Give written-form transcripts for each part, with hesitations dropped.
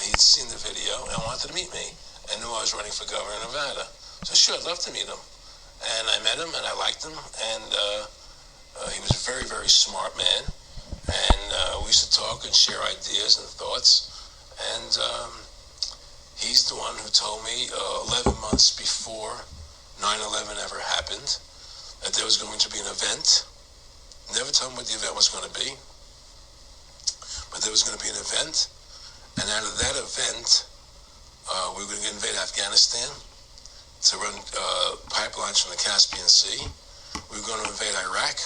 he'd seen the video and wanted to meet me and knew I was running for governor of Nevada. So sure, I'd love to meet him. And I met him and I liked him, and he was a very, very smart man. And we used to talk and share ideas and thoughts. And he's the one who told me 11 months before 9/11 ever happened that there was going to be an event. Never told me what the event was going to be, but there was going to be an event. And out of that event, we were going to invade Afghanistan to run pipelines from the Caspian Sea. We were going to invade Iraq,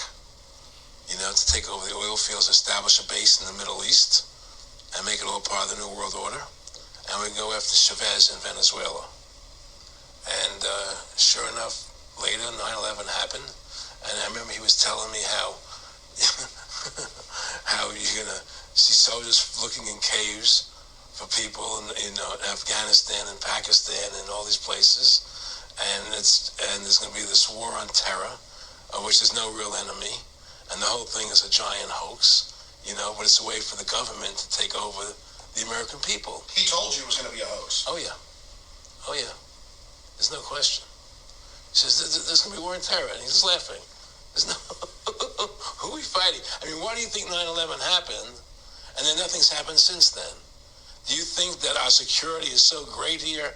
to take over the oil fields, establish a base in the Middle East, and make it all part of the New World Order. And we'd go after Chavez in Venezuela. And sure enough, later 9/11 happened, and I remember he was telling me how you're gonna see soldiers looking in caves for people in Afghanistan and Pakistan and all these places, and there's gonna be this war on terror, of which there's no real enemy, and the whole thing is a giant hoax, but it's a way for the government to take over the American people. He told you it was going to be a hoax. Oh yeah. There's no question. He says, there's going to be war on terror. And he's just laughing. There's no... Who are we fighting? I mean, why do you think 9/11 happened and then nothing's happened since then? Do you think that our security is so great here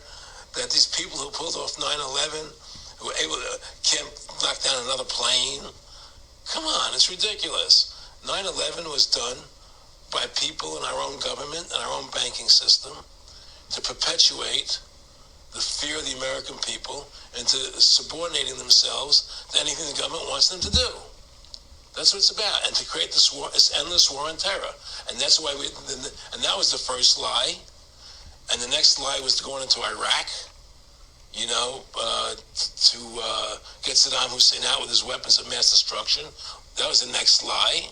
that these people who pulled off 9/11 who were able to can't knock down another plane? Come on, it's ridiculous. 9/11 was done by people in our own government and our own banking system to perpetuate the fear of the American people into subordinating themselves to anything the government wants them to do. That's what it's about, and to create this war, this endless war on terror. And that's why and that was the first lie. And the next lie was to go into Iraq, to get Saddam Hussein out with his weapons of mass destruction. That was the next lie.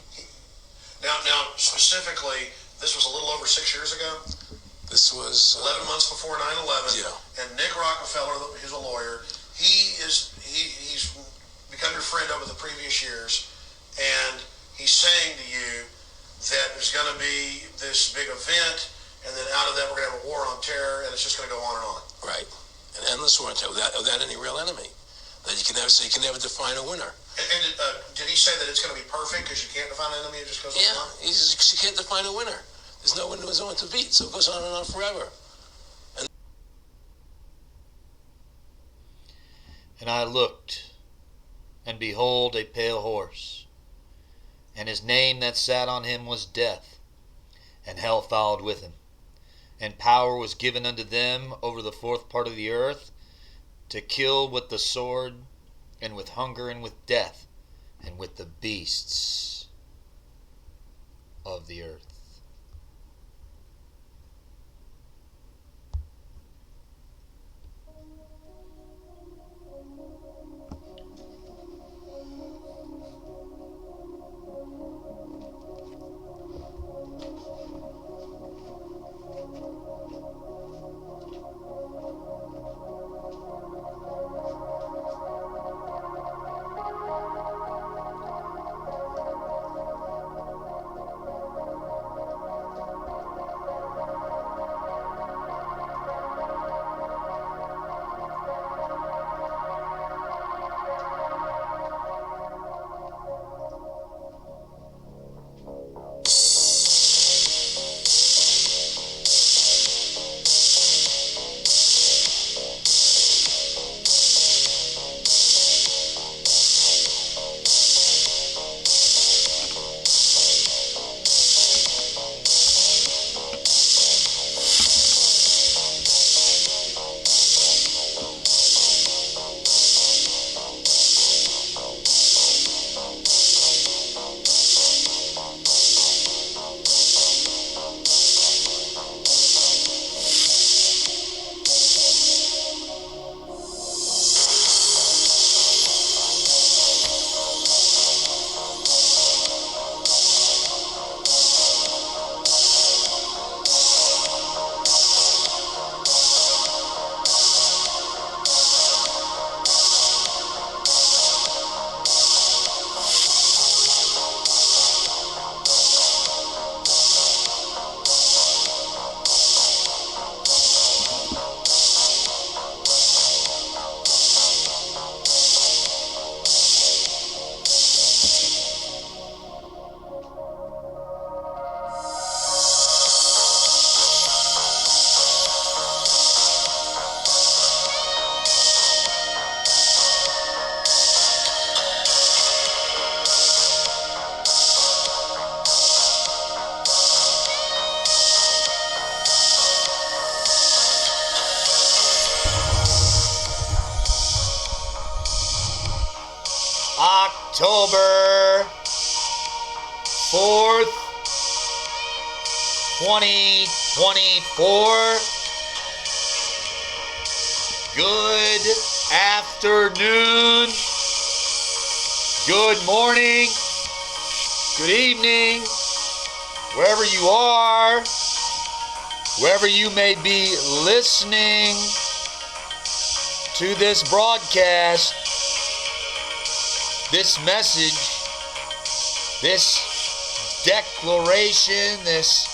Now, specifically, this was a little over 6 years ago? This was 11 months before 9/11. Yeah. And Nick Rockefeller, who's a lawyer, he's become your friend over the previous years, and he's saying to you that there's going to be this big event, and then out of that we're going to have a war on terror, and it's just going to go on and on. Right. An endless war on terror without any real enemy. That you can never define a winner. And did he say that it's going to be perfect because you can't define an enemy? It just goes on and on? Yeah, you can't define a winner. There's no one to beat, so it goes on and on forever. And I looked, and behold a pale horse, and his name that sat on him was Death, and hell followed with him. And power was given unto them over the fourth part of the earth, to kill with the sword, and with hunger, and with death, and with the beasts of the earth. October 4th, 2024. Good afternoon, good morning, good evening, wherever you are, wherever you may be listening to this broadcast, this message, this declaration, this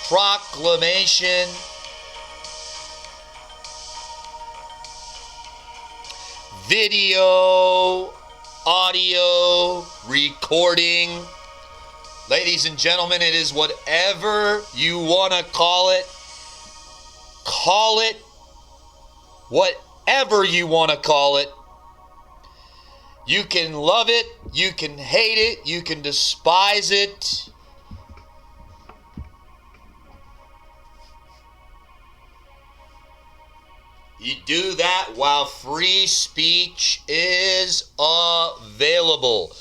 proclamation, video, audio, recording. Ladies and gentlemen, it is whatever you want to call it. Call it whatever you want to call it. You can love it, you can hate it, you can despise it. You do that while free speech is available.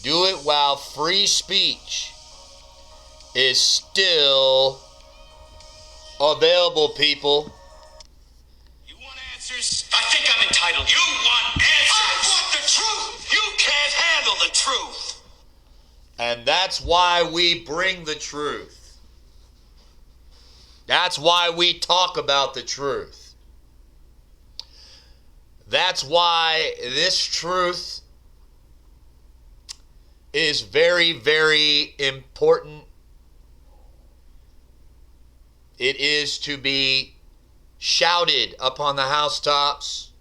Do it while free speech is still available, people. You want answers? I think I'm entitled. You want answers? I want the truth. You can't handle the truth. And that's why we bring the truth. That's why we talk about the truth. That's why this truth is very, very important. It is to be shouted upon the housetops.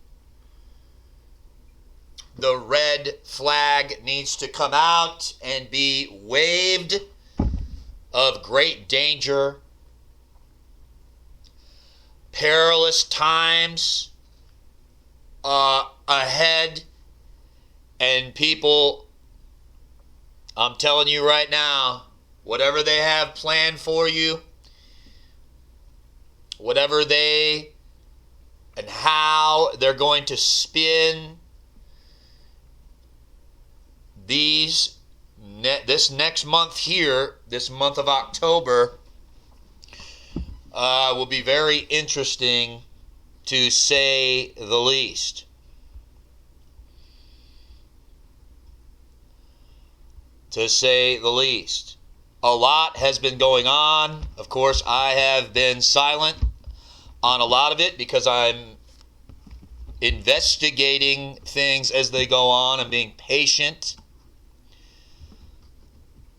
The red flag needs to come out and be waved of great danger. Perilous times ahead, and people, I'm telling you right now, whatever they have planned for you, whatever they and how they're going to spin this next month here, this month of October, will be very interesting, to say the least. To say the least. A lot has been going on. Of course, I have been silent on a lot of it because I'm investigating things as they go on. I'm being patient.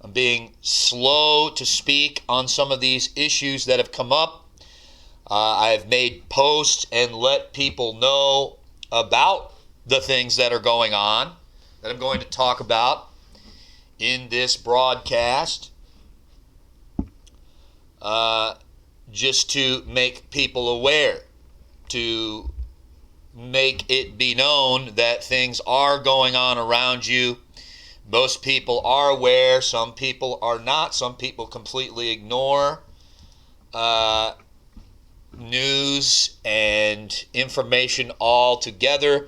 I'm being slow to speak on some of these issues that have come up. I've made posts and let people know about the things that are going on that I'm going to talk about in this broadcast, just to make people aware, to make it be known that things are going on around you. Most people are aware, some people are not, some people completely ignore news and information altogether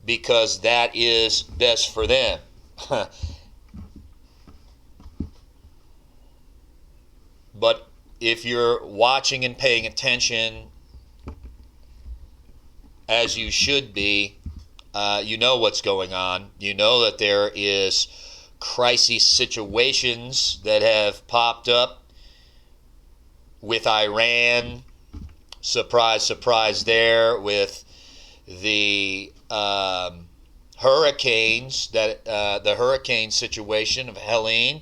because that is best for them. But if you're watching and paying attention, as you should be, you know what's going on. You know that there is crisis situations that have popped up with Iran. Surprise, surprise there, with the hurricanes, the hurricane situation of Helene,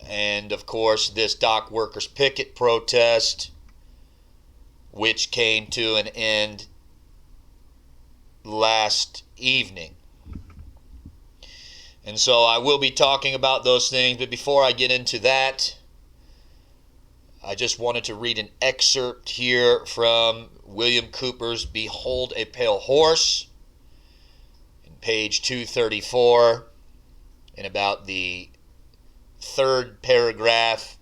and of course this dock workers picket protest, which came to an end last evening. And so I will be talking about those things, but before I get into that, I just wanted to read an excerpt here from William Cooper's Behold a Pale Horse, in page 234, in about the third paragraph.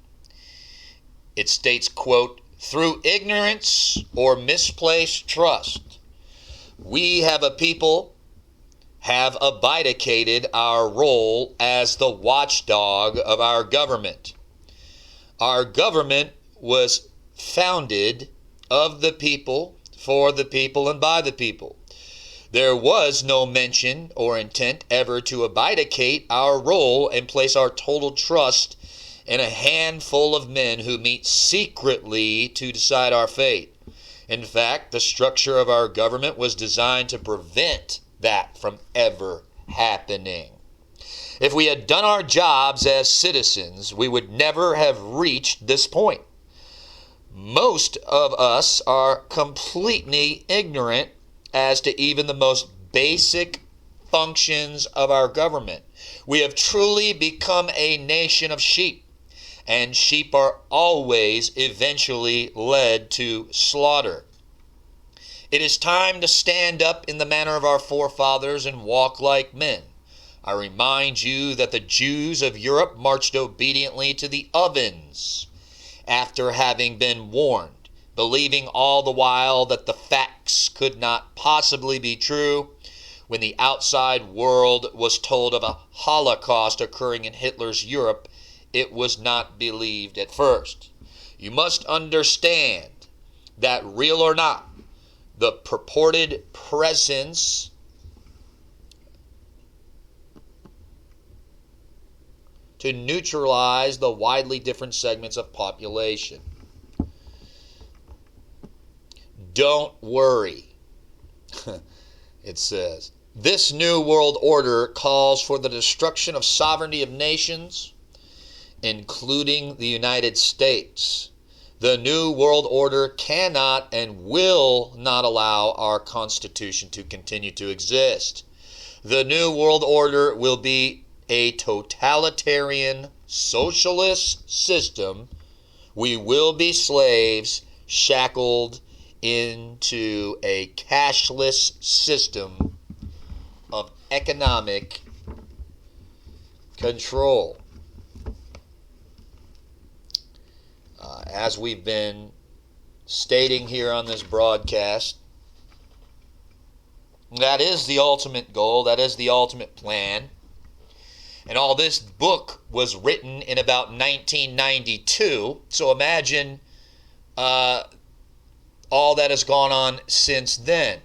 It states, quote, "Through ignorance or misplaced trust, we have a people have abdicated our role as the watchdog of our government. Our government was founded of the people, for the people, and by the people. There was no mention or intent ever to abdicate our role and place our total trust in a handful of men who meet secretly to decide our fate. In fact, the structure of our government was designed to prevent that from ever happening. If we had done our jobs as citizens, we would never have reached this point. Most of us are completely ignorant as to even the most basic functions of our government. We have truly become a nation of sheep, and sheep are always eventually led to slaughter. It is time to stand up in the manner of our forefathers and walk like men. I remind you that the Jews of Europe marched obediently to the ovens after having been warned, believing all the while that the facts could not possibly be true. When the outside world was told of a Holocaust occurring in Hitler's Europe, it was not believed at first. You must understand that, real or not, the purported presence to neutralize the widely different segments of population. Don't worry, it says. This new world order calls for the destruction of sovereignty of nations, including the United States. The new world order cannot and will not allow our Constitution to continue to exist. The new world order will be a totalitarian socialist system. We will be slaves shackled into a cashless system of economic control. As we've been stating here on this broadcast, that is the ultimate goal, that is the ultimate plan. And all this book was written in about 1992, so imagine all that has gone on since then.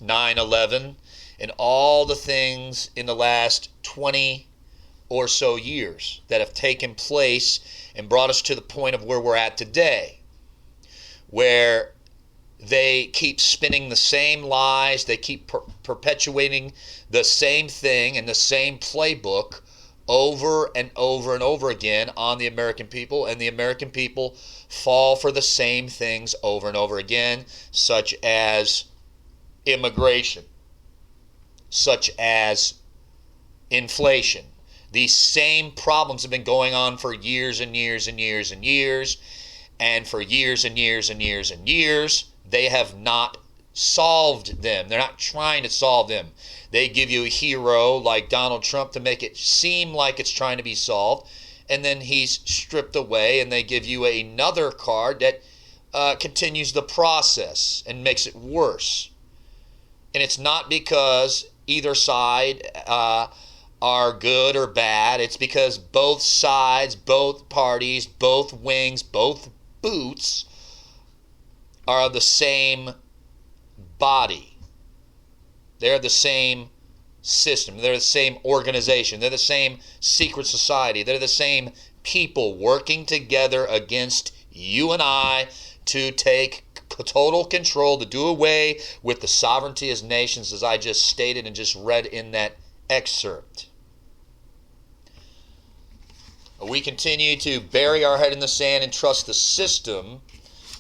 9/11 and all the things in the last 20 or so years that have taken place and brought us to the point of where we're at today, where they keep spinning the same lies, they keep perpetuating the same thing and the same playbook over and over and over again on the American people, and the American people fall for the same things over and over again, such as immigration, such as inflation. These same problems have been going on for years and years and years and years, and for years and years and years and years, they have not solved them. They're not trying to solve them. They give you a hero like Donald Trump to make it seem like it's trying to be solved, and then he's stripped away, and they give you another card that continues the process and makes it worse. And it's not because either side are good or bad. It's because both sides, both parties, both wings, both boots are the same body. They're the same system. They're the same organization. They're the same secret society. They're the same people working together against you and I to take total control, to do away with the sovereignty as nations, as I just stated and just read in that excerpt. We continue to bury our head in the sand and trust the system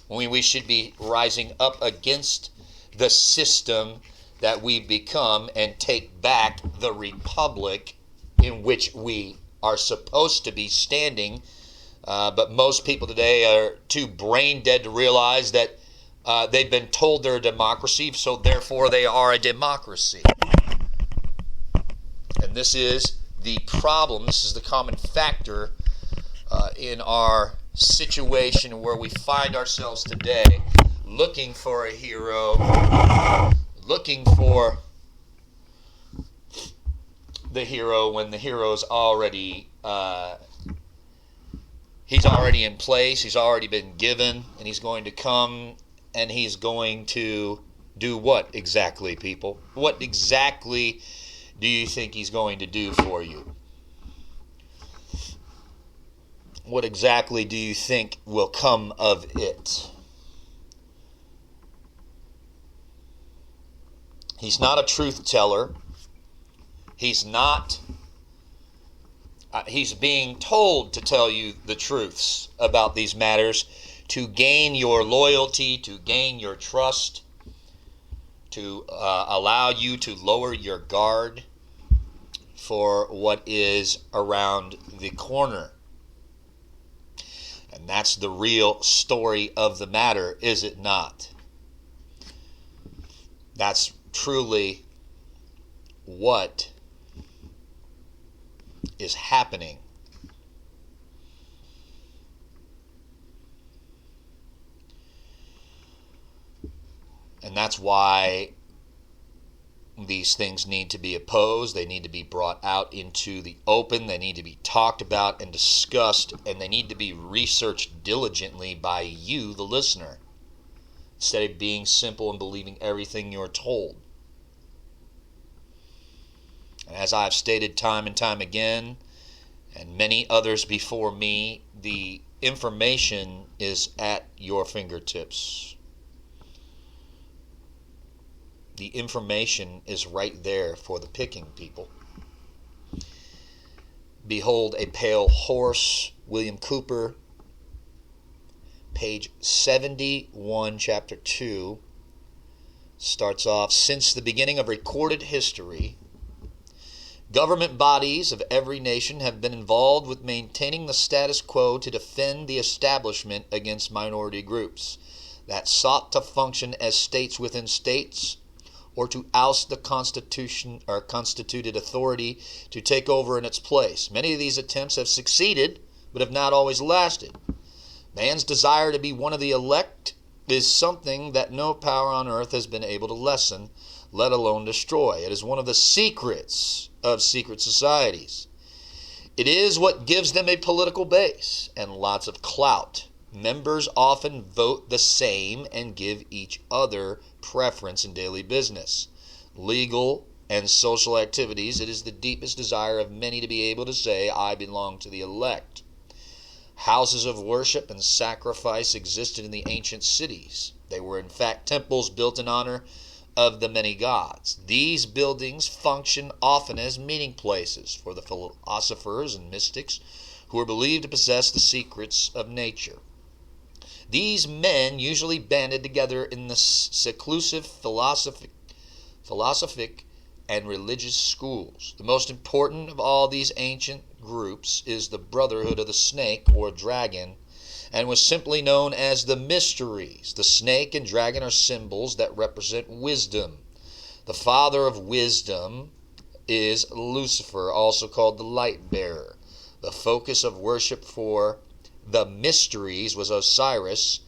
when we should be rising up against the system that we've become and take back the republic in which we are supposed to be standing. But most people today are too brain dead to realize that they've been told they're a democracy, so therefore they are a democracy. And this is the problem, this is the common factor in our situation where we find ourselves today, looking for a hero, looking for the hero when the hero's already he's already in place, he's already been given, and he's going to come and he's going to do what exactly, people? What exactly do you think he's going to do for you? What exactly do you think will come of it? He's not a truth teller. He's not. He's being told to tell you the truths about these matters to gain your loyalty, to gain your trust, to allow you to lower your guard for what is around the corner. And that's the real story of the matter, is it not? That's truly what is happening. And that's why these things need to be opposed. They need to be brought out into the open. They need to be talked about and discussed. And they need to be researched diligently by you, the listener, instead of being simple and believing everything you're told. And as I've stated time and time again, and many others before me, the information is at your fingertips. The information is right there for the picking, people. Behold a Pale Horse, William Cooper, page 71, chapter 2, starts off, since the beginning of recorded history, government bodies of every nation have been involved with maintaining the status quo to defend the establishment against minority groups that sought to function as states within states, or to oust the constitution or constituted authority to take over in its place. Many of these attempts have succeeded, but have not always lasted. Man's desire to be one of the elect is something that no power on earth has been able to lessen, let alone destroy. It is one of the secrets of secret societies. It is what gives them a political base and lots of clout. Members often vote the same and give each other preference in daily business, legal, and social activities. It is the deepest desire of many to be able to say, I belong to the elect. Houses of worship and sacrifice existed in the ancient cities. They were in fact temples built in honor of the many gods. These buildings function often as meeting places for the philosophers and mystics who are believed to possess the secrets of nature. These men usually banded together in the seclusive philosophic and religious schools. The most important of all these ancient groups is the Brotherhood of the Snake or Dragon, and was simply known as the Mysteries. The snake and dragon are symbols that represent wisdom. The father of wisdom is Lucifer, also called the light bearer. The focus of worship for the Mysteries was Osiris,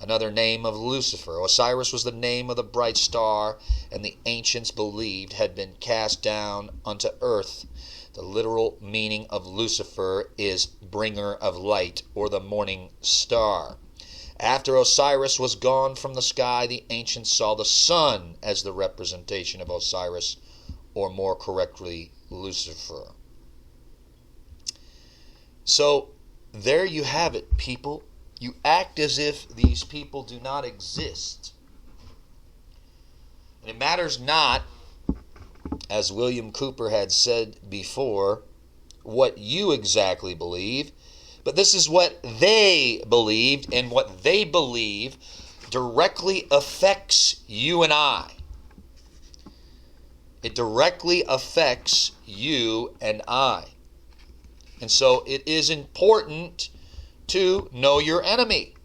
another name of Lucifer. Osiris was the name of the bright star, and the ancients believed had been cast down unto earth. The literal meaning of Lucifer is bringer of light, or the morning star. After Osiris was gone from the sky, the ancients saw the sun as the representation of Osiris, or more correctly, Lucifer. So, there you have it, people. You act as if these people do not exist. And it matters not, as William Cooper had said before, what you exactly believe, but this is what they believed, and what they believe directly affects you and I. It directly affects you and I. And so it is important to know your enemy.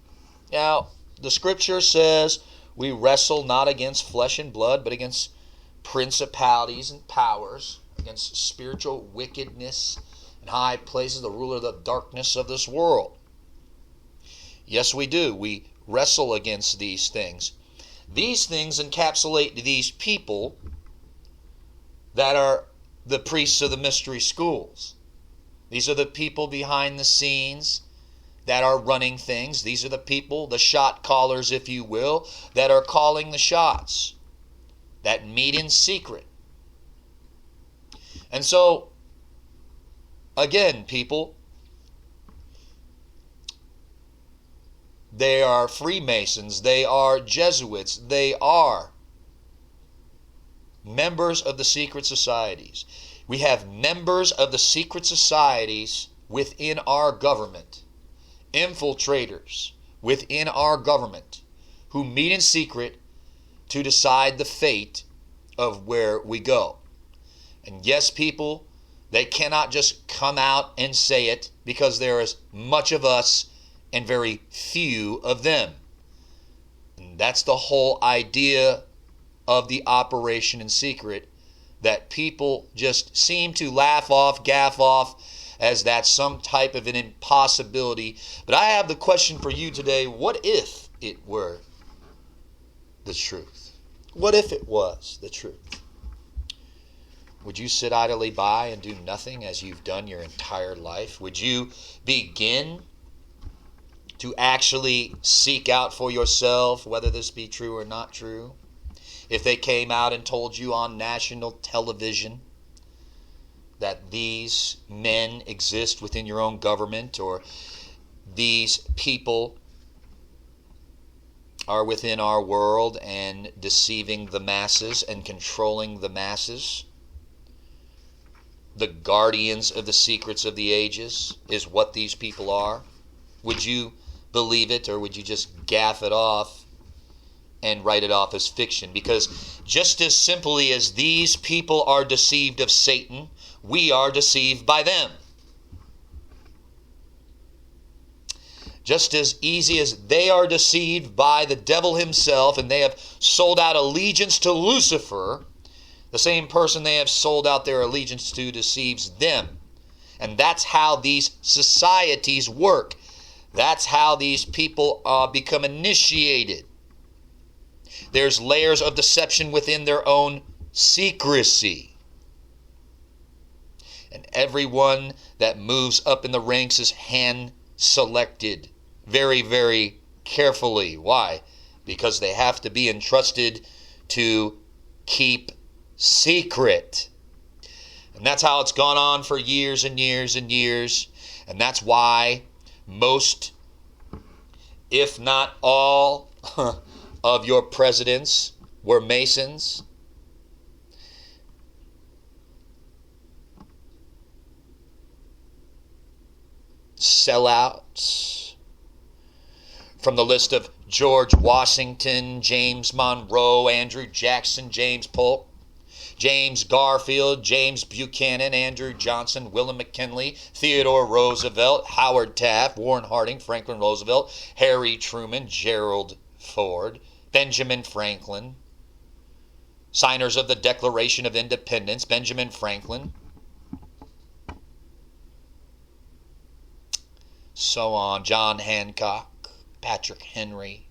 Now, the scripture says we wrestle not against flesh and blood, but against principalities and powers, against spiritual wickedness in high places, the ruler of the darkness of this world. Yes, we do. We wrestle against these things. These things encapsulate these people that are the priests of the mystery schools. These are the people behind the scenes that are running things. These are the people, the shot callers, if you will, that are calling the shots, that meet in secret. And so, again, people, they are Freemasons, they are Jesuits, they are members of the secret societies. We have members of the secret societies within our government, infiltrators within our government, who meet in secret to decide the fate of where we go. And yes, people, they cannot just come out and say it, because there is much of us and very few of them. And that's the whole idea of the operation in secret, that people just seem to laugh off, gaff off, as that's some type of an impossibility. But I have the question for you today: what if it were the truth? What if it was the truth? Would you sit idly by and do nothing as you've done your entire life? Would you begin to actually seek out for yourself whether this be true or not true? If they came out and told you on national television that these men exist within your own government, or these people are within our world and deceiving the masses and controlling the masses, the guardians of the secrets of the ages is what these people are, would you believe it, or would you just gaff it off and write it off as fiction? Because just as simply as these people are deceived of Satan, we are deceived by them. Just as easy as they are deceived by the devil himself, and they have sold out allegiance to Lucifer, the same person they have sold out their allegiance to deceives them. And that's how these societies work. That's how these people become initiated. There's layers of deception within their own secrecy. And everyone that moves up in the ranks is hand-selected very, very carefully. Why? Because they have to be entrusted to keep secret. And that's how it's gone on for years and years and years. And that's why most, if not all, of your presidents were Masons. Sellouts. From the list of George Washington, James Monroe, Andrew Jackson, James Polk, James Garfield, James Buchanan, Andrew Johnson, William McKinley, Theodore Roosevelt, Howard Taft, Warren Harding, Franklin Roosevelt, Harry Truman, Gerald Ford, Benjamin Franklin, signers of the Declaration of Independence, Benjamin Franklin, so on, John Hancock, Patrick Henry,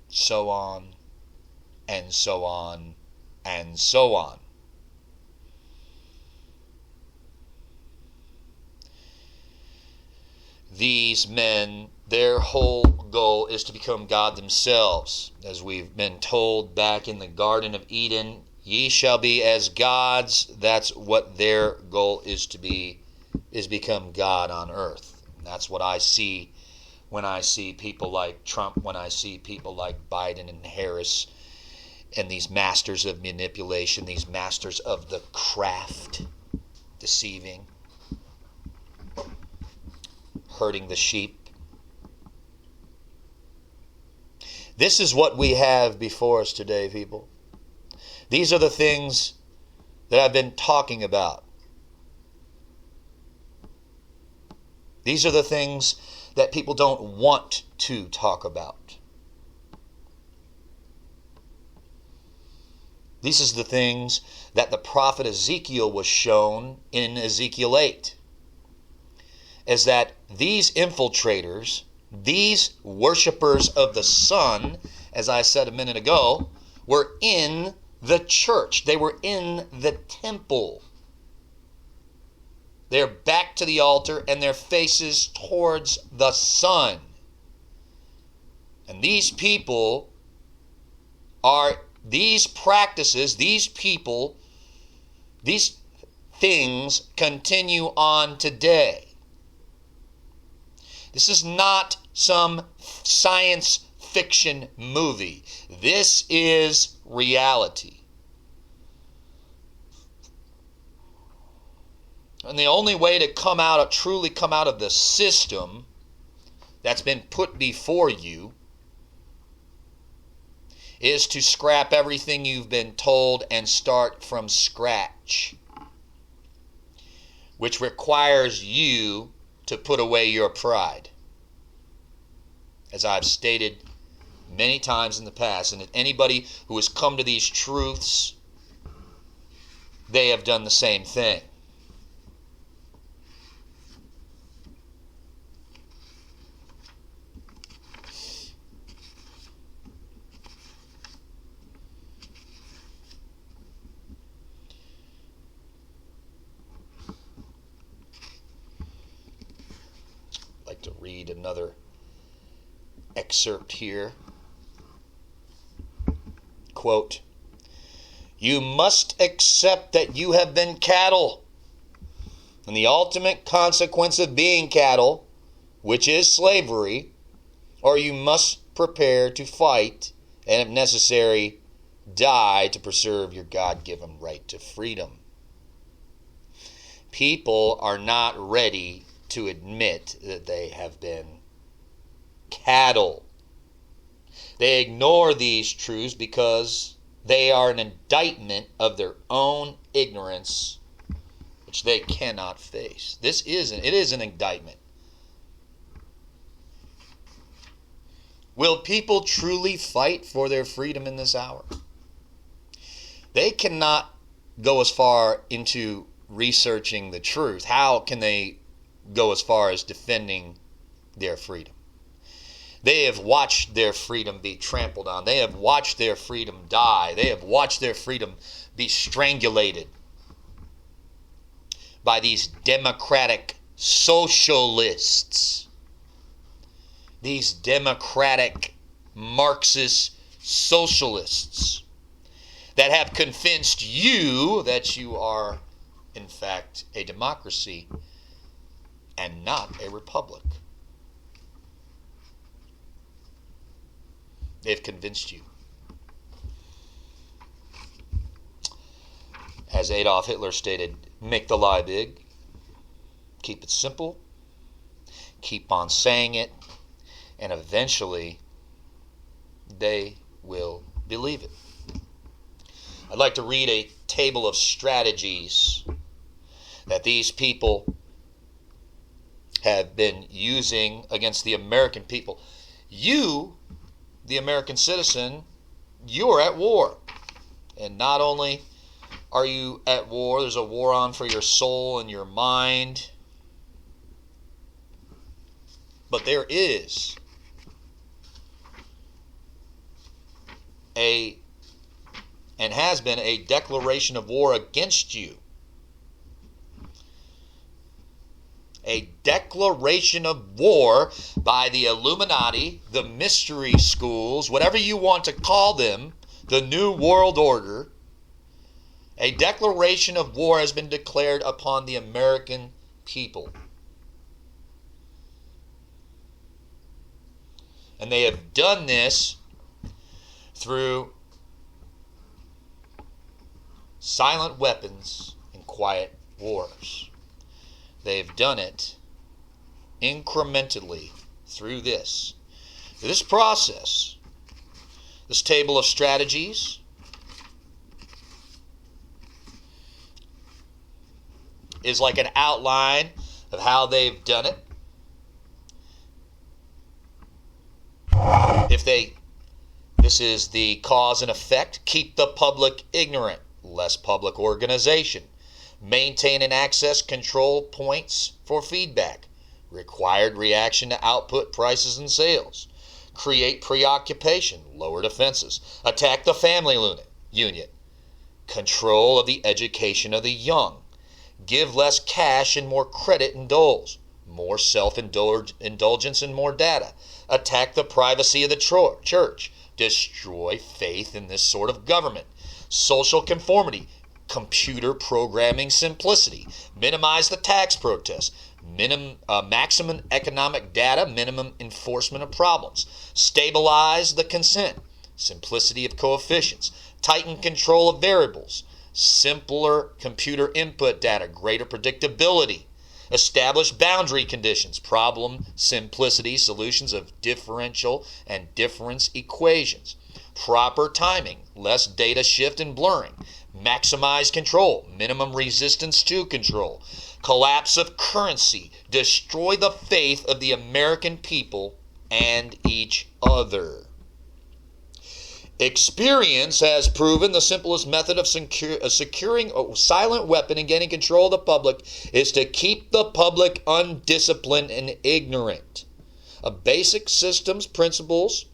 so on, and so on, and so on. These men, their whole goal is to become God themselves. As we've been told back in the Garden of Eden, ye shall be as gods. That's what their goal is to be, is become God on earth. And that's what I see when I see people like Trump, when I see people like Biden and Harris, and these masters of manipulation, these masters of the craft, deceiving, hurting the sheep. This is what we have before us today, people. These are the things that I've been talking about. These are the things that people don't want to talk about. These are the things that the prophet Ezekiel was shown in Ezekiel 8. Is that these infiltrators, these worshipers of the sun, as I said a minute ago, were in the church. They were in the temple. They're back to the altar and their faces towards the sun. And these people are, these practices, these people, these things continue on today. This is not some science fiction movie. This is reality. And the only way to truly come out of the system that's been put before you is to scrap everything you've been told and start from scratch, which requires you to put away your pride. As I've stated many times in the past, and anybody who has come to these truths, they have done the same thing. To read another excerpt here. Quote, "You must accept that you have been cattle, and the ultimate consequence of being cattle, which is slavery, or you must prepare to fight, and if necessary, die to preserve your God-given right to freedom." People are not ready to admit that they have been cattle. They ignore these truths because they are an indictment of their own ignorance, which they cannot face. It is an indictment. Will people truly fight for their freedom in this hour? They cannot go as far into researching the truth. How can they go as far as defending their freedom? They have watched their freedom be trampled on. They have watched their freedom die. They have watched their freedom be strangulated by these democratic socialists, these democratic Marxist socialists that have convinced you that you are, in fact, a democracy and not a republic. They've convinced you. As Adolf Hitler stated, make the lie big, keep it simple, keep on saying it, and eventually they will believe it. I'd like to read a table of strategies that these people have been using against the American people. You, the American citizen, you're at war. And not only are you at war, there's a war on for your soul and your mind, but there is and has been a declaration of war against you. A declaration of war by the Illuminati, the mystery schools, whatever you want to call them, the New World Order. A declaration of war has been declared upon the American people. And they have done this through silent weapons and quiet wars. They've done it incrementally through this. This process, this table of strategies, is like an outline of how they've done it. This is the cause and effect. Keep the public ignorant. Less public organization. Maintain and access control points for feedback. Required reaction to output, prices, and sales. Create preoccupation. Lower defenses. Attack the family unit. control of the education of the young, give less cash and more credit and doles, more self-indulgence and more data, attack the privacy of the church, destroy faith in this sort of government, social conformity, computer programming simplicity, minimize the tax protests, maximum economic data, minimum enforcement of problems, stabilize the consent, simplicity of coefficients, tighten control of variables, simpler computer input data, greater predictability, establish boundary conditions, problem simplicity, solutions of differential and difference equations, proper timing, less data shift and blurring, maximize control, minimum resistance to control, collapse of currency, destroy the faith of the American people and each other. Experience has proven the simplest method of securing a silent weapon and gaining control of the public is to keep the public undisciplined and ignorant of basic systems, principles,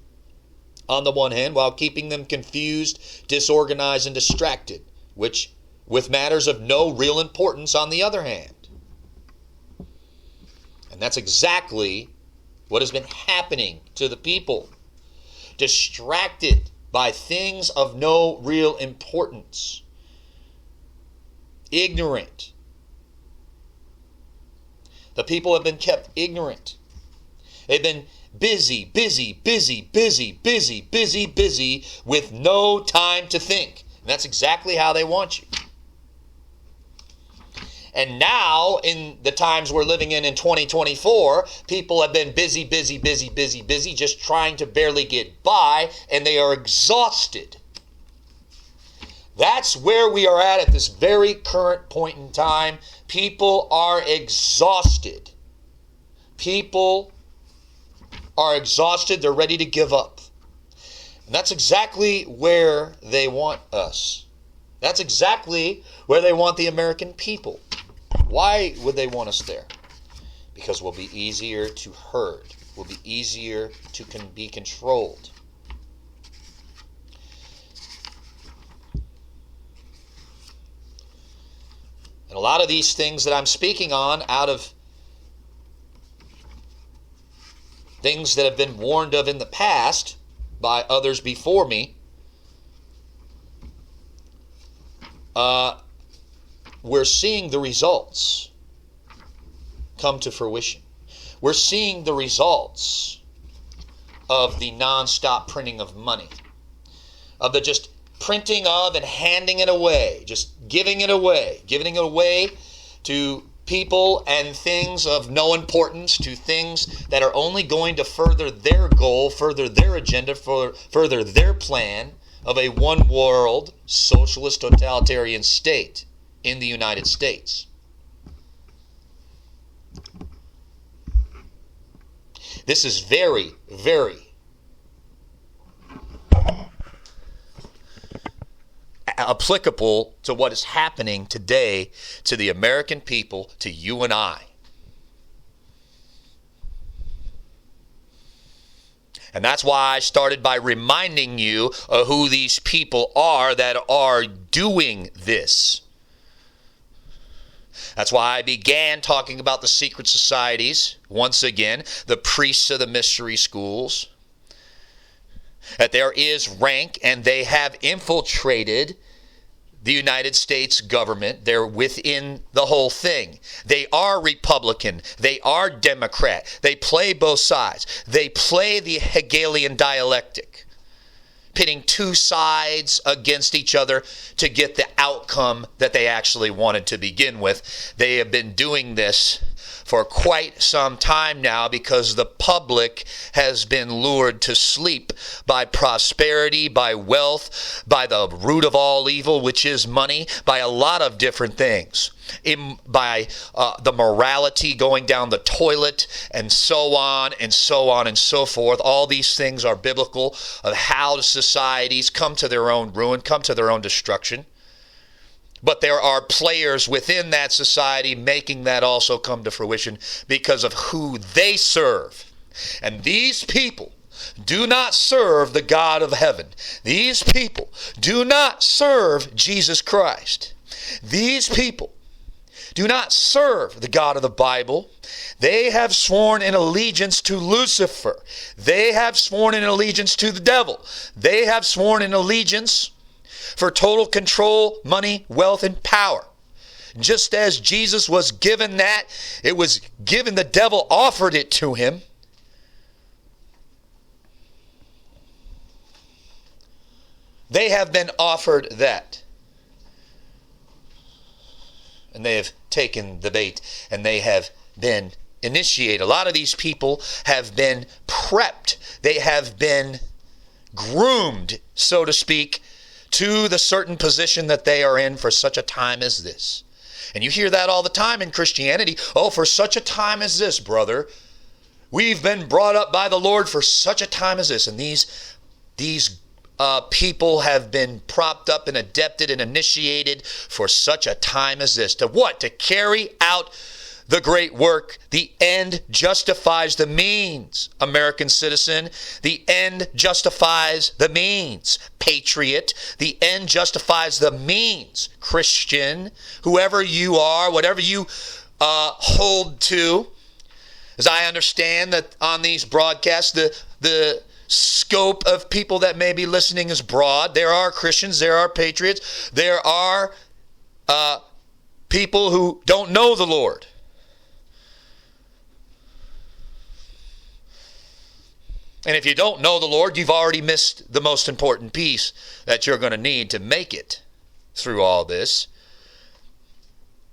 on the one hand, while keeping them confused, disorganized, and distracted, which with matters of no real importance on the other hand. And that's exactly what has been happening to the people. Distracted by things of no real importance. Ignorant. The people have been kept ignorant. They've been busy with no time to think. And that's exactly how they want you. And now, in the times we're living in 2024, people have been busy, just trying to barely get by, and they are exhausted. That's where we are at this very current point in time. People are exhausted. People are exhausted. They're ready to give up. And that's exactly where they want us. That's exactly where they want the American people. Why would they want us there? Because we'll be easier to herd. We'll be easier to be controlled. And a lot of these things that I'm speaking on out of things that have been warned of in the past by others before me, we're seeing the results come to fruition. We're seeing the results of the non-stop printing of money, of the just printing of and handing it away, just giving it away to people and things of no importance, to things that are only going to further their goal, further their agenda, further their plan of a one-world socialist totalitarian state in the United States. This is very, very applicable to what is happening today to the American people, to you and I. And that's why I started by reminding you of who these people are that are doing this. That's why I began talking about the secret societies, once again, the priests of the mystery schools, that there is rank and they have infiltrated the United States government. They're within the whole thing. They are Republican. They are Democrat. They play both sides. They play the Hegelian dialectic, pitting two sides against each other to get the outcome that they actually wanted to begin with. They have been doing this for quite some time now because the public has been lured to sleep by prosperity, by wealth, by the root of all evil, which is money, by a lot of different things. By the morality going down the toilet, and so on and so on and so forth. All these things are biblical of how societies come to their own ruin, come to their own destruction. But there are players within that society making that also come to fruition because of who they serve. And these people do not serve the God of heaven. These people do not serve Jesus Christ. These people do not serve the God of the Bible. They have sworn an allegiance to Lucifer. They have sworn an allegiance to the devil. They have sworn an allegiance for total control, money, wealth, and power. Just as Jesus was given that, it was given, the devil offered it to him. They have been offered that. And they have taken the bait, and they have been initiated. A lot of these people have been prepped. They have been groomed, so to speak, to the certain position that they are in for such a time as this. And you hear that all the time in Christianity. Oh, for such a time as this, brother. We've been brought up by the Lord for such a time as this. And these people have been propped up and adapted and initiated for such a time as this. To what? To carry out the great work. The end justifies the means, American citizen. The end justifies the means, patriot. The end justifies the means, Christian. Whoever you are, whatever you hold to. As I understand that on these broadcasts, the scope of people that may be listening is broad. There are Christians, there are patriots, there are people who don't know the Lord. And if you don't know the Lord, you've already missed the most important piece that you're going to need to make it through all this.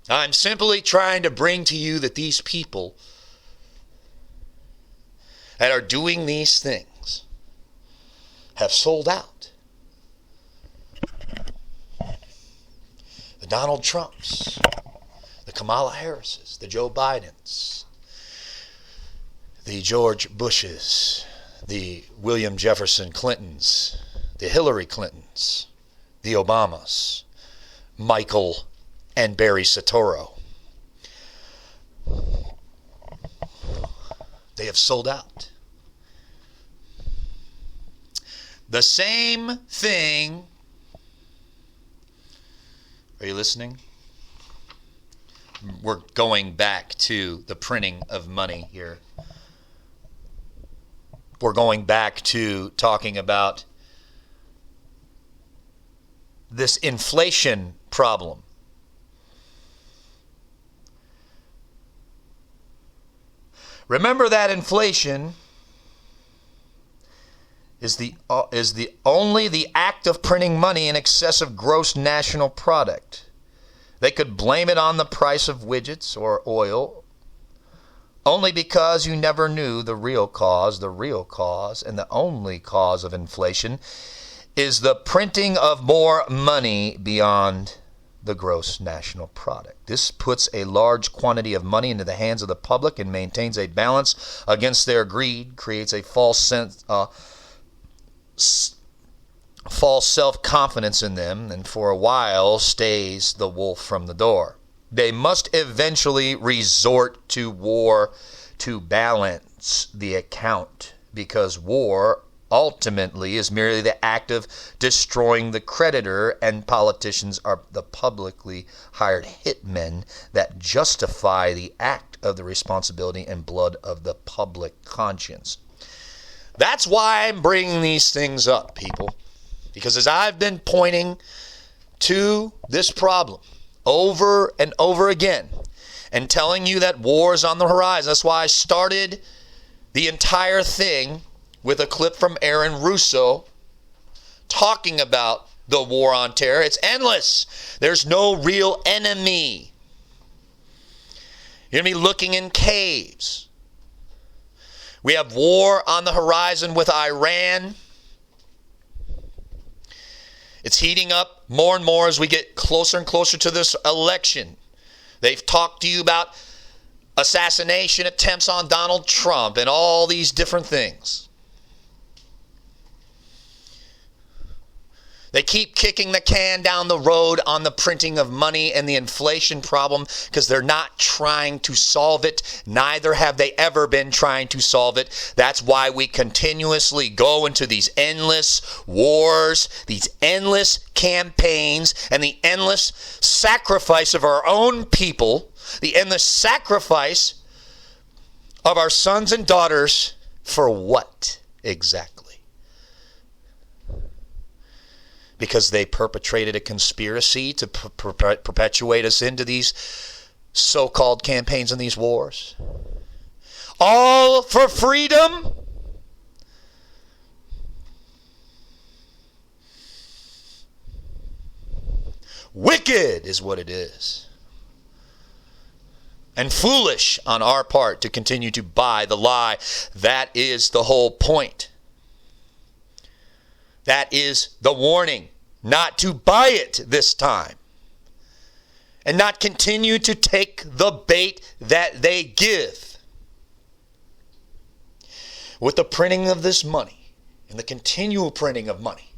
I'm simply trying to bring to you that these people that are doing these things have sold out. The Donald Trumps, the Kamala Harrises, the Joe Bidens, the George Bushes, the William Jefferson Clintons, the Hillary Clintons, the Obamas, Michael and Barry Soetoro. They have sold out. The same thing. Are you listening? We're going back to the printing of money here. We're going back to talking about this inflation problem. Remember that inflation is only the act of printing money in excess of gross national product. They could blame it on the price of widgets or oil, only because you never knew the real cause, and the only cause of inflation is the printing of more money beyond the gross national product. This puts a large quantity of money into the hands of the public and maintains a balance against their greed, creates a false self-confidence in them, and for a while stays the wolf from the door. They must eventually resort to war to balance the account, because war ultimately is merely the act of destroying the creditor, and politicians are the publicly hired hitmen that justify the act of the responsibility and blood of the public conscience. That's why I'm bringing these things up, people, because as I've been pointing to this problem over and over again and telling you that war is on the horizon, that's why I started the entire thing with a clip from Aaron Russo talking about the war on terror. It's endless. There's no real enemy. You're going to be looking in caves. We have war on the horizon with Iran. It's heating up more and more as we get closer and closer to this election. They've talked to you about assassination attempts on Donald Trump and all these different things. They keep kicking the can down the road on the printing of money and the inflation problem because they're not trying to solve it. Neither have they ever been trying to solve it. That's why we continuously go into these endless wars, these endless campaigns, and the endless sacrifice of our own people, the endless sacrifice of our sons and daughters for what exactly? Because they perpetrated a conspiracy to perpetuate us into these so-called campaigns and these wars. All for freedom? Wicked is what it is. And foolish on our part to continue to buy the lie. That is the whole point. That is the warning, not to buy it this time. And not continue to take the bait that they give. With the printing of this money, and the continual printing of money,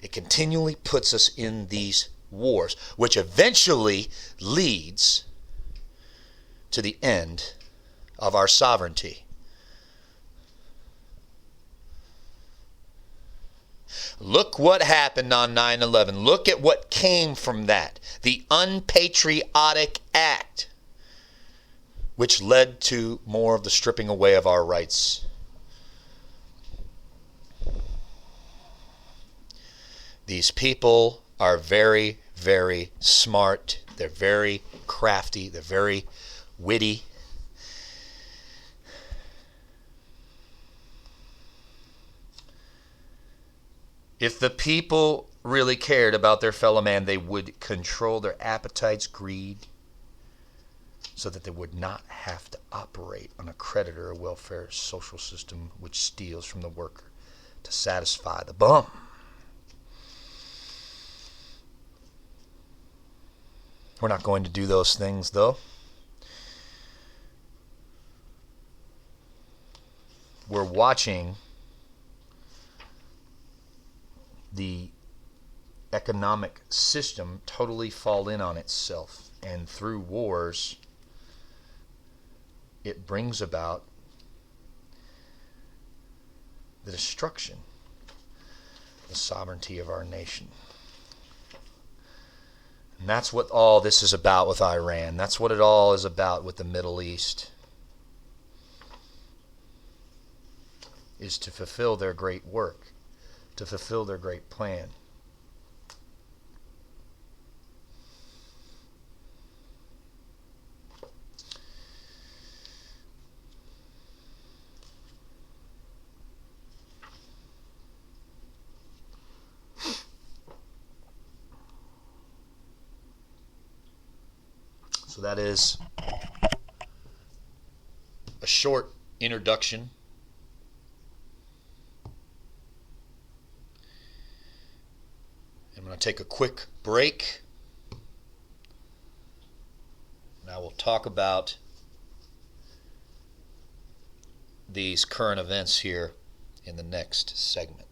it continually puts us in these wars, which eventually leads to the end of our sovereignty. Look what happened on 9/11. Look at what came from that. The unpatriotic act, which led to more of the stripping away of our rights. These people are very, very smart. They're very crafty. They're very witty. If the people really cared about their fellow man, they would control their appetites, greed, so that they would not have to operate on a creditor or welfare social system which steals from the worker to satisfy the bum. We're not going to do those things, though. We're watching the economic system totally fall in on itself, and through wars it brings about the destruction of the sovereignty of our nation. And that's what all this is about with Iran. That's what it all is about with the Middle East, is to fulfill their great work, to fulfill their great plan. So that is a short introduction . I'm going to take a quick break, and I will talk about these current events here in the next segment.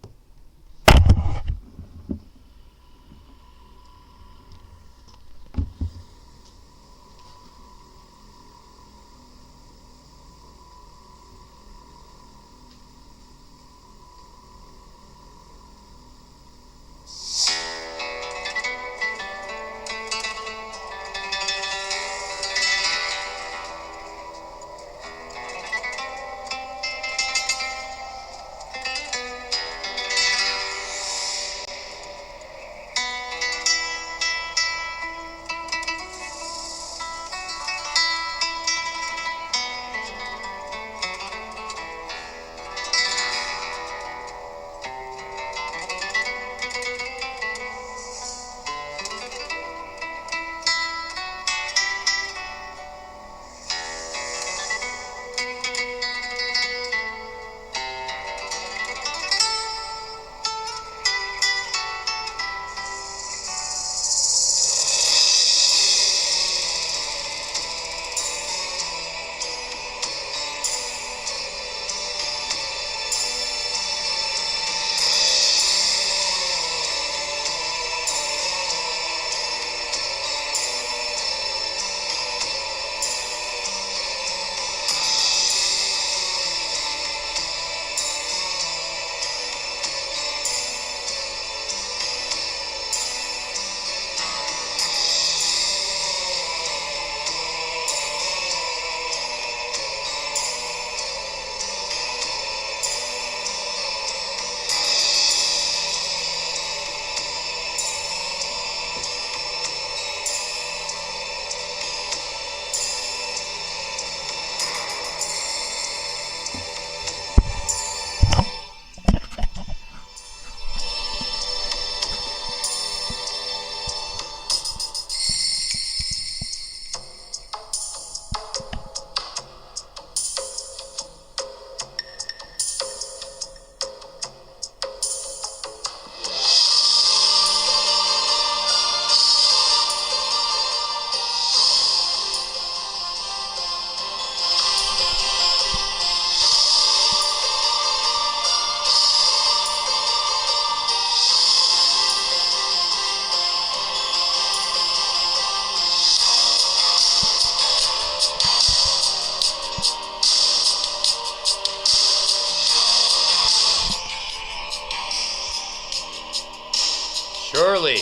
Surely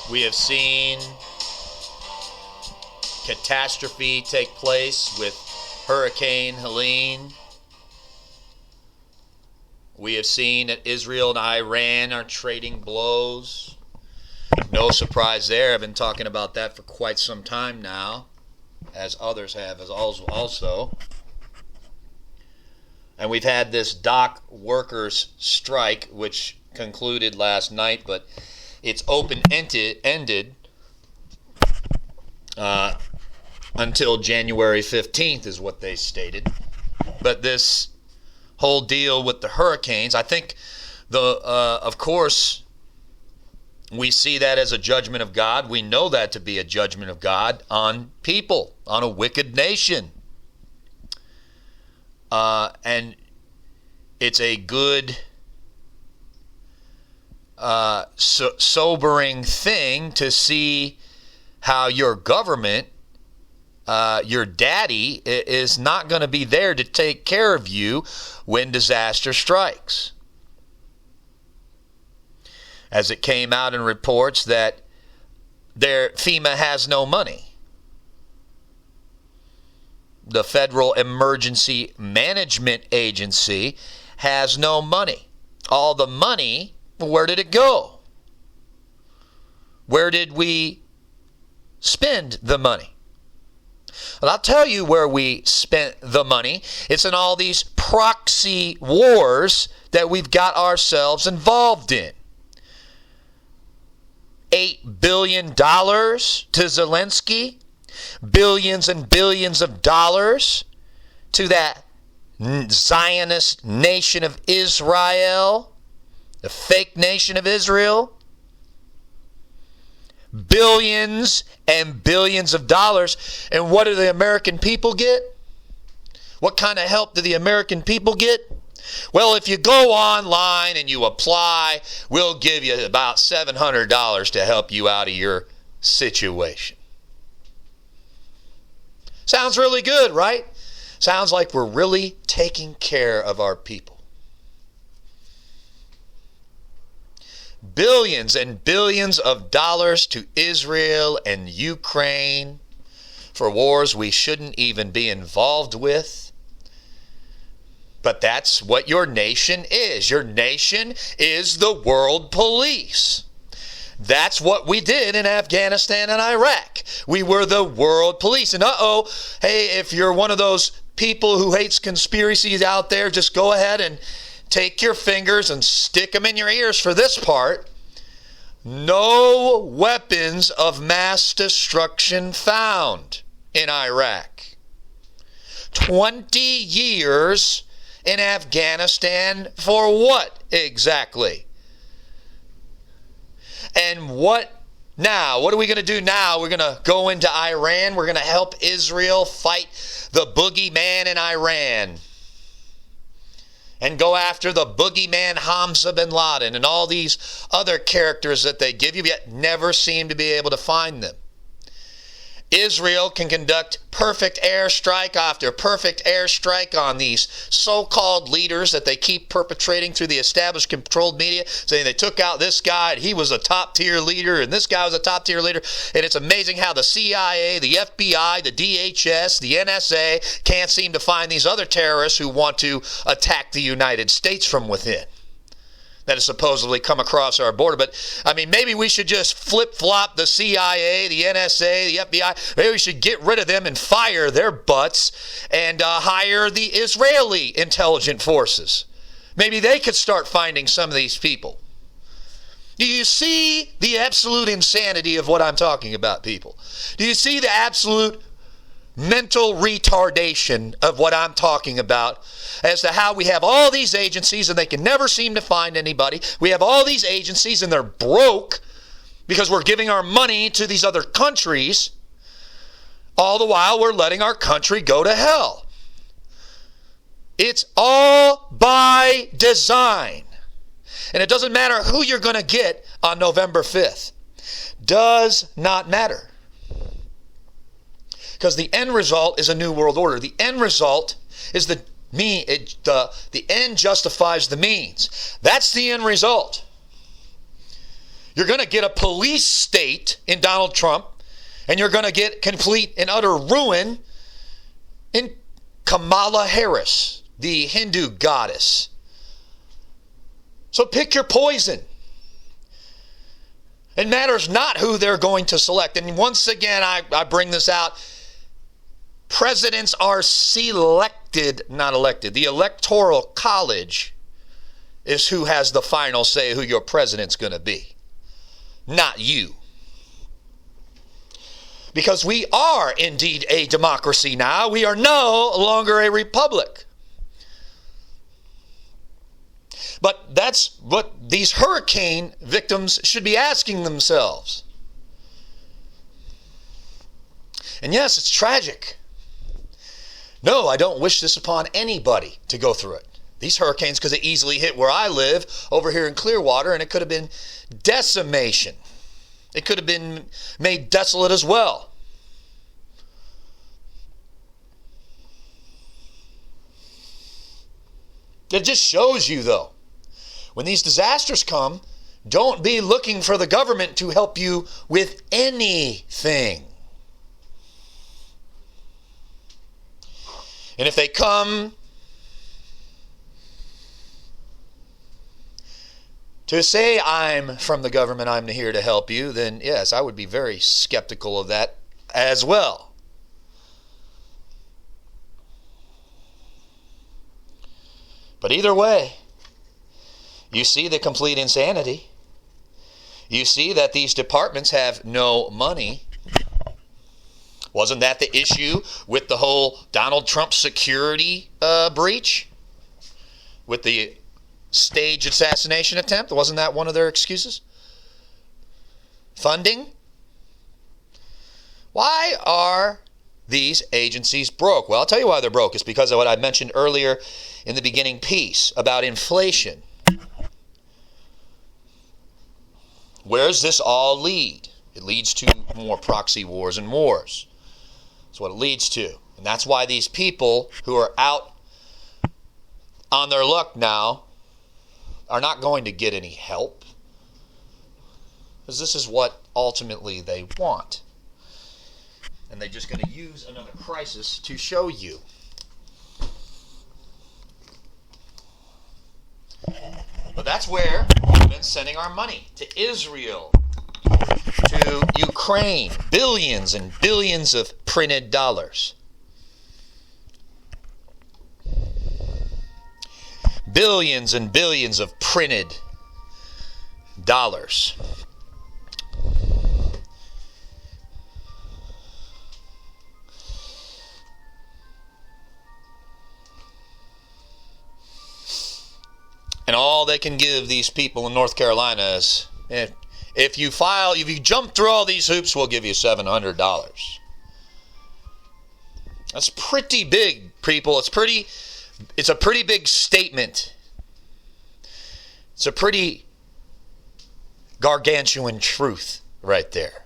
we have seen catastrophe take place with Hurricane Helene. We have seen that Israel and Iran are trading blows. No surprise there. I've been talking about that for quite some time now, as others have as also. And we've had this dock workers strike, which concluded last night, but it's open-ended until January 15th is what they stated. But this whole deal with the hurricanes, I think of course, we see that as a judgment of God. We know that to be a judgment of God on people, on a wicked nation. And it's a good, sobering thing to see how your government, your daddy, is not going to be there to take care of you when disaster strikes. As it came out in reports that FEMA has no money. The Federal Emergency Management Agency has no money. All the money, where did it go? Where did we spend the money? Well, I'll tell you where we spent the money. It's in all these proxy wars that we've got ourselves involved in. $8 billion to Zelensky. Billions and billions of dollars to that Zionist nation of Israel, the fake nation of Israel. Billions and billions of dollars. And what do the American people get? What kind of help do the American people get? Well, if you go online and you apply, we'll give you about $700 to help you out of your situation. Sounds really good, right? Sounds like we're really taking care of our people. Billions and billions of dollars to Israel and Ukraine for wars we shouldn't even be involved with. But that's what your nation is. Your nation is the world police. That's what we did in Afghanistan and Iraq. We were the world police. And hey, if you're one of those people who hates conspiracies out there, just go ahead and take your fingers and stick them in your ears for this part. No weapons of mass destruction found in Iraq. 20 years in Afghanistan for what exactly? And what now? What are we going to do now? We're going to go into Iran. We're going to help Israel fight the boogeyman in Iran. And go after the boogeyman Hamza bin Laden and all these other characters that they give you, yet never seem to be able to find them. Israel can conduct perfect airstrike after perfect airstrike on these so-called leaders that they keep perpetrating through the established controlled media, saying they took out this guy and he was a top-tier leader and this guy was a top-tier leader. And it's amazing how the CIA, the FBI, the DHS, the NSA can't seem to find these other terrorists who want to attack the United States from within, that has supposedly come across our border. But, I mean, maybe we should just flip-flop the CIA, the NSA, the FBI. Maybe we should get rid of them and fire their butts and hire the Israeli intelligent forces. Maybe they could start finding some of these people. Do you see the absolute insanity of what I'm talking about, people? Do you see the absolute mental retardation of what I'm talking about as to how we have all these agencies and they can never seem to find anybody? We have all these agencies and they're broke because we're giving our money to these other countries. All the while we're letting our country go to hell. It's all by design. And it doesn't matter who you're going to get on November 5th. Does not matter. Because the end result is a new world order. The end result is the the end justifies the means. That's the end result. You're going to get a police state in Donald Trump, and you're going to get complete and utter ruin in Kamala Harris, the Hindu goddess. So pick your poison. It matters not who they're going to select. And once again, I bring this out. Presidents are selected, not elected. The Electoral College is who has the final say who your president's going to be, not you. Because we are indeed a democracy now. We are no longer a republic. But that's what these hurricane victims should be asking themselves. And yes, it's tragic. No, I don't wish this upon anybody to go through it. These hurricanes could have easily hit where I live over here in Clearwater, and it could have been decimation. It could have been made desolate as well. It just shows you, though, when these disasters come, don't be looking for the government to help you with anything. And if they come to say, I'm from the government, I'm here to help you, then yes, I would be very skeptical of that as well. But either way, you see the complete insanity. You see that these departments have no money. Wasn't that the issue with the whole Donald Trump security breach? With the staged assassination attempt? Wasn't that one of their excuses? Funding? Why are these agencies broke? Well, I'll tell you why they're broke. It's because of what I mentioned earlier in the beginning piece about inflation. Where does this all lead? It leads to more proxy wars and wars. That's what it leads to. And that's why these people who are out on their luck now are not going to get any help. Because this is what ultimately they want. And they're just going to use another crisis to show you. But that's where we've been sending our money, to Israel, to Ukraine, billions and billions of printed dollars. Billions and billions of printed dollars. And all they can give these people in North Carolina is, if you jump through all these hoops, we'll give you $700. That's pretty big, people. It's a pretty big statement. It's a pretty gargantuan truth right there.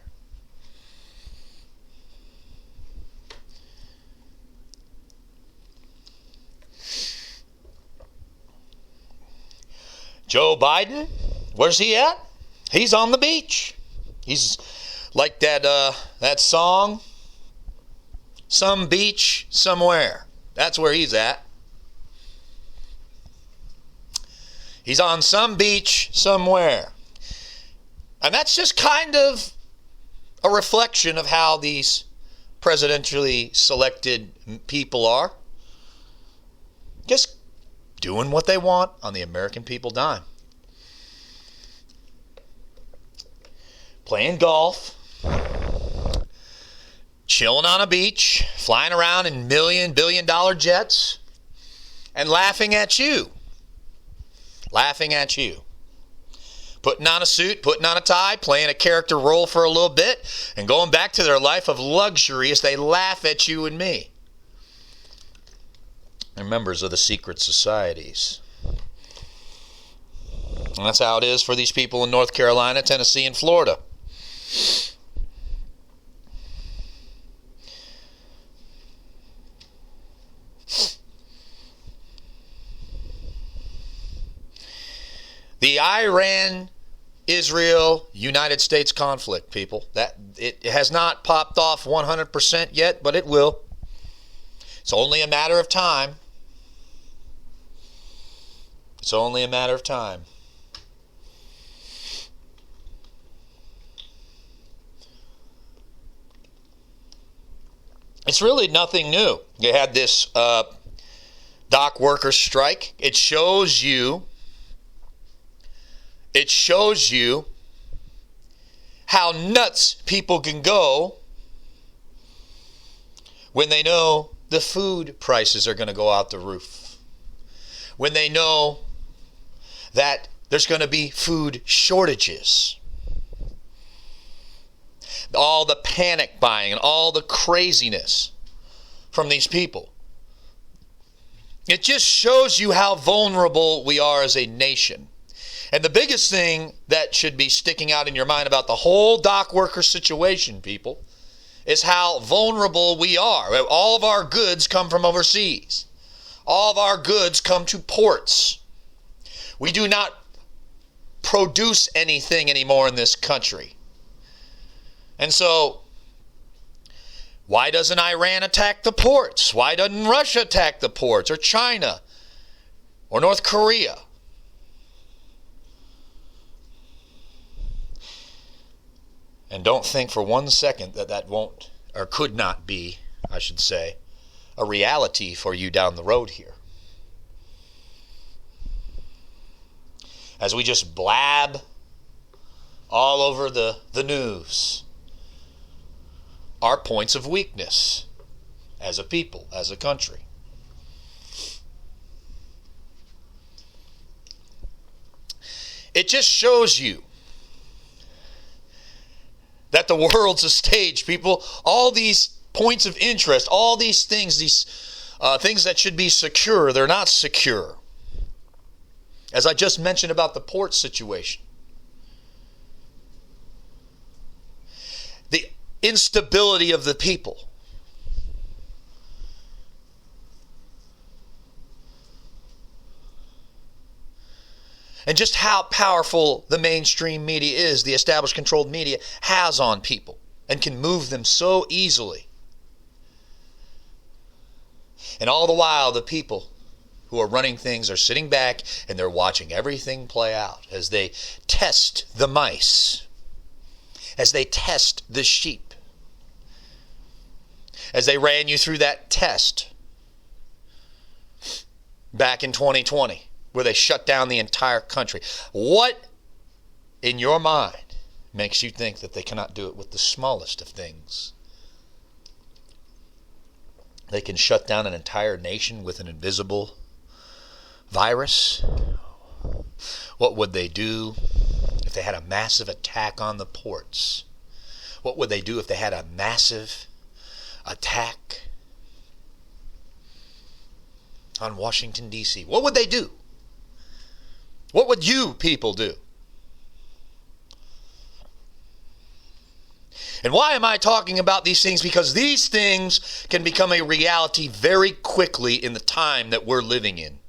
Joe Biden, where's he at? He's on the beach. He's like that song, Some Beach Somewhere. That's where he's at. He's on some beach somewhere. And that's just kind of a reflection of how these presidentially selected people are. Just doing what they want on the American people dime. Playing golf, chilling on a beach, flying around in billion-dollar jets, and laughing at you. Laughing at you. Putting on a suit, putting on a tie, playing a character role for a little bit, and going back to their life of luxury as they laugh at you and me. They're members of the secret societies. And that's how it is for these people in North Carolina, Tennessee, and Florida. The Iran-Israel United States conflict, people. That it has not popped off 100% yet, but it will. It's only a matter of time. It's only a matter of time. It's really nothing new. You had this dock workers strike. It shows you how nuts people can go when they know the food prices are going to go out the roof. When they know that there's going to be food shortages. All the panic buying and all the craziness from these people. It just shows you how vulnerable we are as a nation. And the biggest thing that should be sticking out in your mind about the whole dock worker situation, people, is how vulnerable we are. All of our goods come from overseas. All of our goods come to ports. We do not produce anything anymore in this country. And so, why doesn't Iran attack the ports? Why doesn't Russia attack the ports, or China, or North Korea? And don't think for 1 second that that won't, or could not be, I should say, a reality for you down the road here. As we just blab all over the news, our points of weakness as a people, as a country. It just shows you that the world's a stage, people. All these points of interest, all these things that should be secure, they're not secure. As I just mentioned about the port situation. The instability of the people. And just how powerful the mainstream media is, the established controlled media, has on people and can move them so easily. And all the while, the people who are running things are sitting back and they're watching everything play out as they test the mice, as they test the sheep, as they ran you through that test back in 2020. Where they shut down the entire country. What, in your mind, makes you think that they cannot do it with the smallest of things? They can shut down an entire nation with an invisible virus? What would they do if they had a massive attack on the ports? What would they do if they had a massive attack on Washington, D.C.? What would they do? What would you people do? And why am I talking about these things? Because these things can become a reality very quickly in the time that we're living in.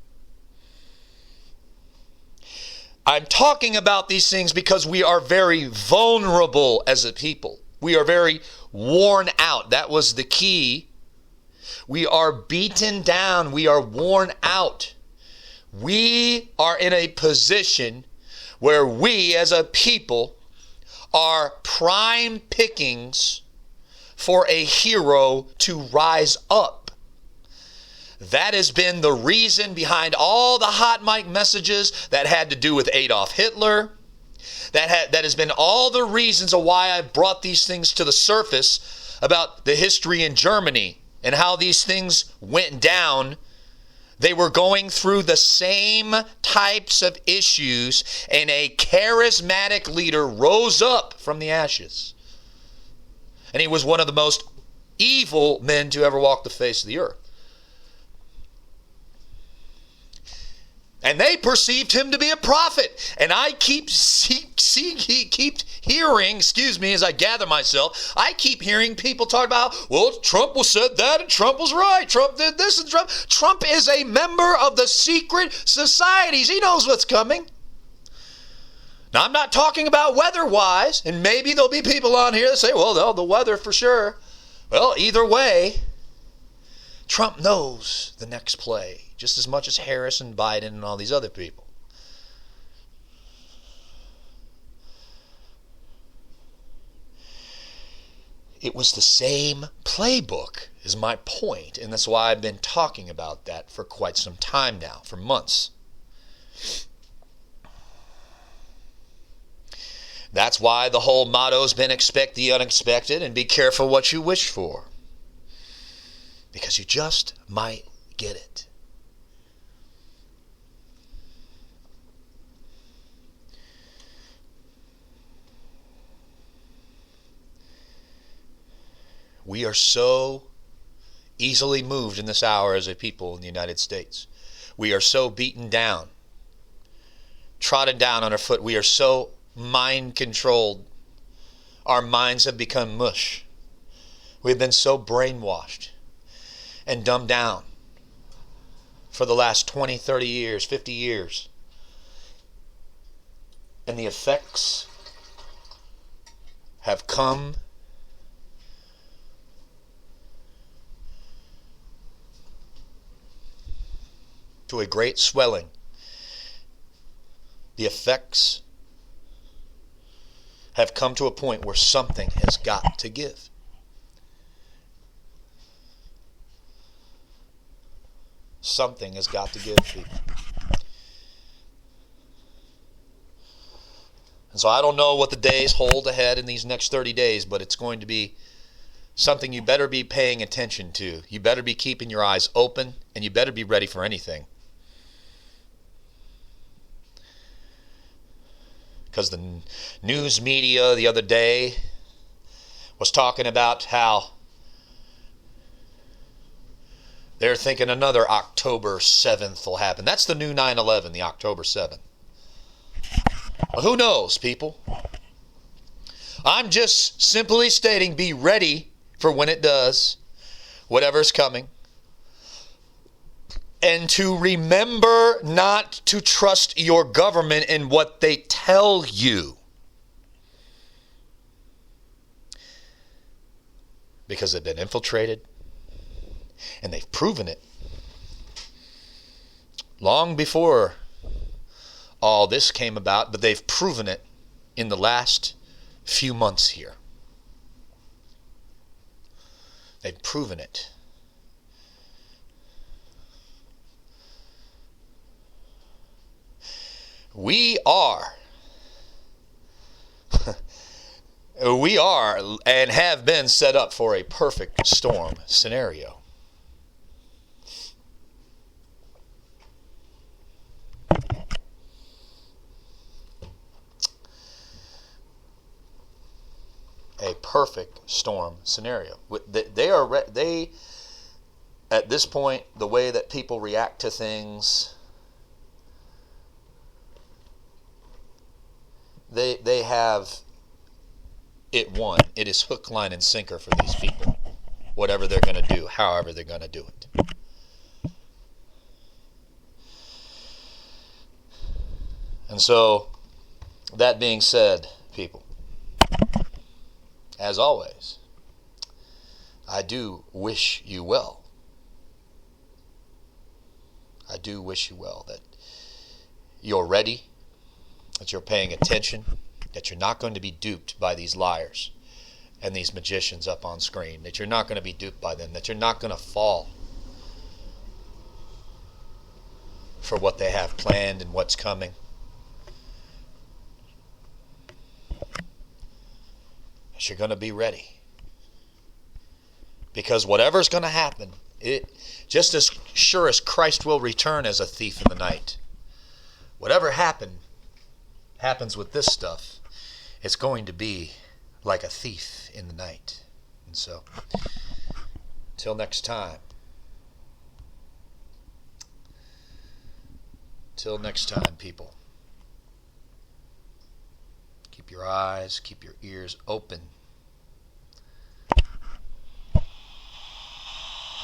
I'm talking about these things because we are very vulnerable as a people. We are very worn out. That was the key. We are beaten down. We are worn out. We are in a position where we as a people are prime pickings for a hero to rise up. That has been the reason behind all the hot mic messages that had to do with Adolf Hitler. That has been all the reasons of why I've brought these things to the surface about the history in Germany and how these things went down. They were going through the same types of issues, and a charismatic leader rose up from the ashes. And he was one of the most evil men to ever walk the face of the earth. And they perceived him to be a prophet. And I keep hearing, as I gather myself, I keep hearing people talk about, well, Trump said that and Trump was right. Trump did this and Trump is a member of the secret societies. He knows what's coming. Now, I'm not talking about weather-wise, and maybe there'll be people on here that say, well, the weather for sure. Well, either way, Trump knows the next play just as much as Harris and Biden and all these other people. It was the same playbook, is my point, and that's why I've been talking about that for quite some time now, for months. That's why the whole motto's been expect the unexpected and be careful what you wish for. Because you just might get it. We are so easily moved in this hour as a people in the United States. We are so beaten down, trodden down on our foot. We are so mind controlled. Our minds have become mush. We've been so brainwashed and dumbed down for the last 20, 30 years, 50 years. And the effects have come to a great swelling. The effects have come to a point where something has got to give. Something has got to give, people. And so I don't know what the days hold ahead in these next 30 days, but it's going to be something you better be paying attention to. You better be keeping your eyes open, and you better be ready for anything. Because the news media the other day was talking about how they're thinking another October 7th will happen. That's the new 9/11, the October 7th. Well, who knows, people? I'm just simply stating, be ready for when it does, whatever's coming. And to remember not to trust your government in what they tell you. Because they've been infiltrated. And they've proven it. Long before all this came about, but they've proven it in the last few months here. They've proven it. We are and have been set up for a perfect storm scenario. A perfect storm scenario. They at this point, the way that people react to things, they have it won. It is hook, line, and sinker for these people. Whatever they're going to do, however they're going to do it. And so, that being said, people, as always, I do wish you well. I do wish you well, that you're ready, that you're paying attention, that you're not going to be duped by these liars and these magicians up on screen, that you're not going to be duped by them, that you're not going to fall for what they have planned and what's coming. You're going to be ready. Because whatever's going to happen, it just as sure as Christ will return as a thief in the night. Whatever happens with this stuff, it's going to be like a thief in the night. And so, till next time. Till next time, people. Keep your eyes, keep your ears open.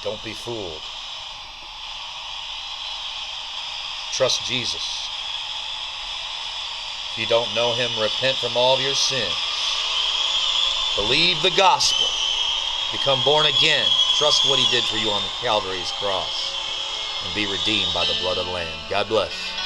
Don't be fooled. Trust Jesus. If you don't know him, repent from all of your sins. Believe the gospel. Become born again. Trust what he did for you on the Calvary's cross. And be redeemed by the blood of the Lamb. God bless.